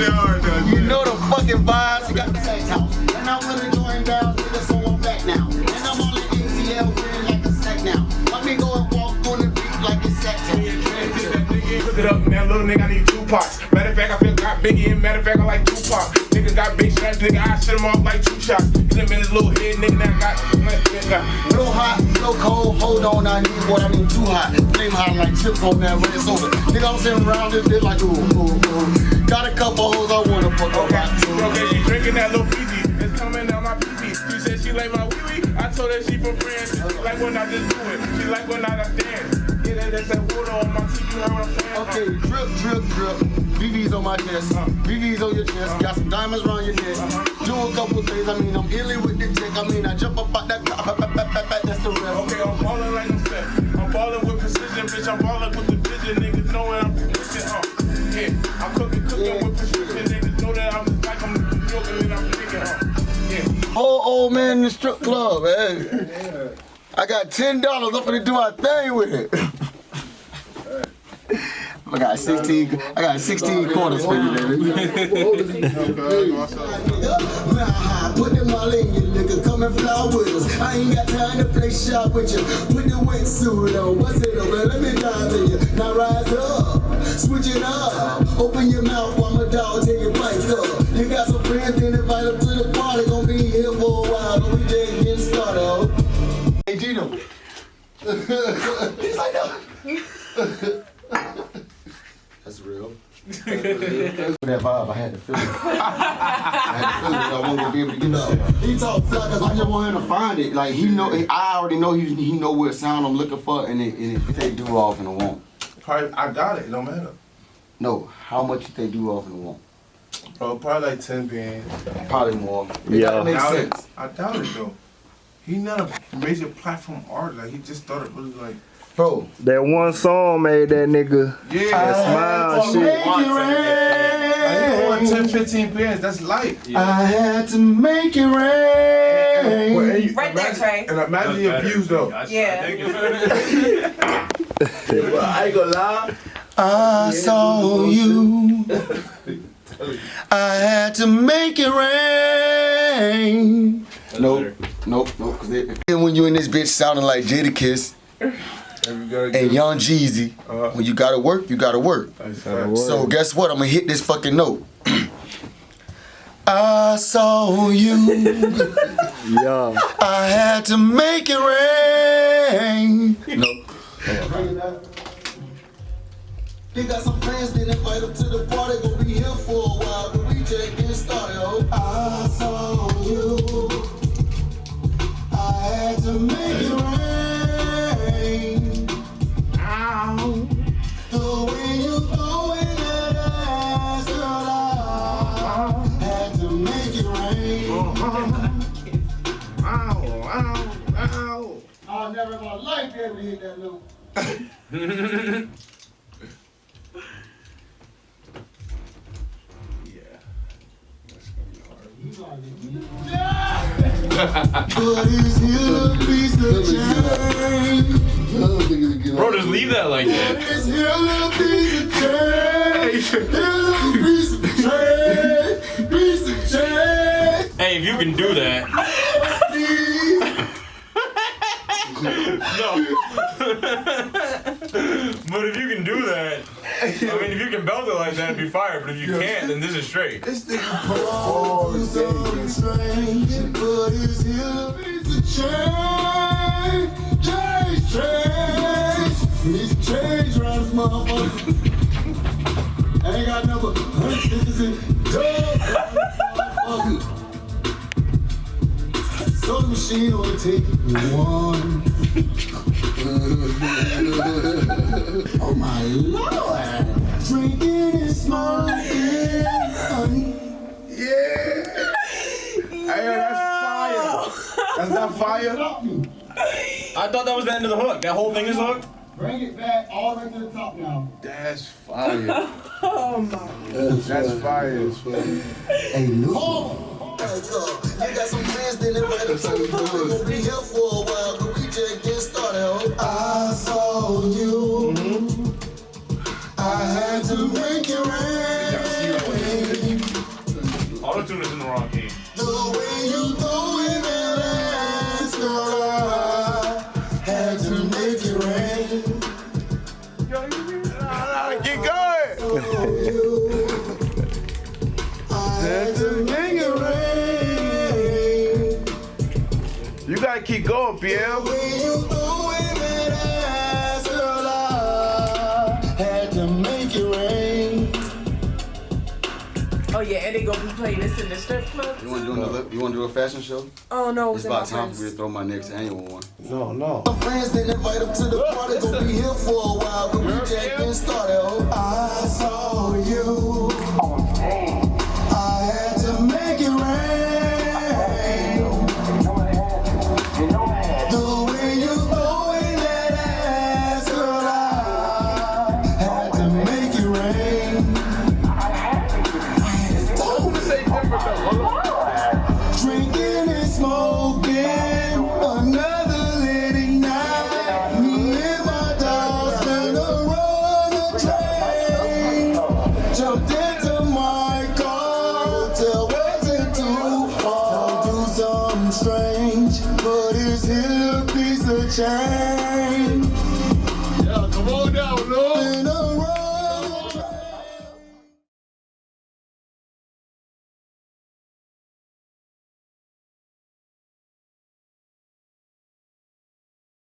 hard, though. You know the fucking vibes. You got the sex house. And I wanna join down, nigga, so I'm back now. And I'm on the ATL wearing like a sack now. Let me go and walk on the beat like it's sack time. Put it up, man, little nigga, I need 2 parts. Matter of fact, I feel got Biggie, and matter of fact, I like Tupac. Niggas got big straps, nigga, I shit him off like 2 shots. Hit him in his little head, nigga, that got. No hot, no cold, hold on, I need what I need too hot. Flame hot like chips on that red soda. Nigga, I'm sitting around this bitch like, ooh, ooh, ooh. Got a couple hoes I wanna fuck up. Okay, she drinking that little Fiji. It's coming down my pee-pee. She said she like my wee-wee. I told her she from France. She like when I just do it. She like when I dance. Yeah, that's that water on my teeth, you heard what I'm saying? Okay, drip, drip, drip. VV's on my chest. VV's on your chest. Got some diamonds around your neck. Do a couple things. I mean, I'm illy with the tech. I mean, I jump up out that car. That's the rest. Okay, I'm ballin' like I'm set. I'm ballin' with precision, bitch. I'm ballin' with the vision. Niggas know when I'm precision. Yeah, I'm cooking with precision. Niggas know that I'm like I'm joking and I'm thinking. Yeah. Old man in the strip club, man. I got $10. I'm finna do my thing with it. I got 16 quarters for you, baby. Put them all in you, nigga. Come and fly with us. I ain't got time to play shop with you. Put the wetsuit on. What's it over? Let me dive in you. Now rise up. Switch it up. Open your mouth while my dog take your bite up. You got some friends, then invite them to the party. Gonna be here for a while. But we just getting started. Hey, Gino. He's like, no. That's real. That vibe, I had to feel it. I wasn't gonna be able to get up. He talks fly because I just want him to find it. Like he know, I already know he know what sound I'm looking for, and it they do off and it won't. Probably, I got it. It don't matter. No, how much they do off and it won't? Bro, probably like 10 bands. Probably more. Yeah. Makes sense. I doubt it though. He not a major platform artist. Like he just started really like. Bro, That one song made that nigga. Yeah. That smile shit. Like, 10, 15 bands. That's light. I had to make it rain. Right there, Trey. And imagine your views though. Yeah. I ain't gonna lie. I saw you. I had to make it rain. Nope. Cause when you in this bitch sounding like Jadakiss and Young Jeezy, when you gotta work, you gotta work. So guess what? I'm gonna hit this fucking note. I saw you. Yeah. I had to make it rain. Nope. They got some friends, then invite them to the party. Gonna be here for a while, but we just getting started. Oh, I saw you. I had to make it rain. Ow. The way you go in that ass, girl, I had to make it rain. Ow. I'll never in my life be able to hit that note. Bro, just leave that like that. Hey, if you can do that. No. But if you can do that, I mean, if you can belt it like that, it'd be fire. But if you can't, then this is straight. This nigga put his heel piece of change. He's change around this motherfucker. I ain't got number 100 in so the machine only take one. Oh my Lord. Drinking is small honey. Yeah. Hey, that's fire. That's not fire. I thought that was the end of the hook. That whole thing is the hook? Bring it back all the way to the top now. That's fire. Oh my God. That's fire. Hey, Luke. I got some friends, then invite them to the party. Gonna be here for a while, but we just getting started. I saw you. I had to make it rain. gotta keep going, Pierre. When you throwing that ass, girl, I had to make it rain. Oh yeah, and they gonna be playing this in the strip club. You want to do a fashion show? Oh no, It's about time for me to throw my next annual one. No. My friends didn't invite them to the party, gon' be here for a while, but we just getting started. Oh, I saw you. I had to make it rain. The way you throwing that ass, girl, I had to make it rain. Drinking and smoking, another lady night. Me and my dogs finna run a train. Jumped into my car, till wasn't too far. Do something strange, but it's here a piece of change.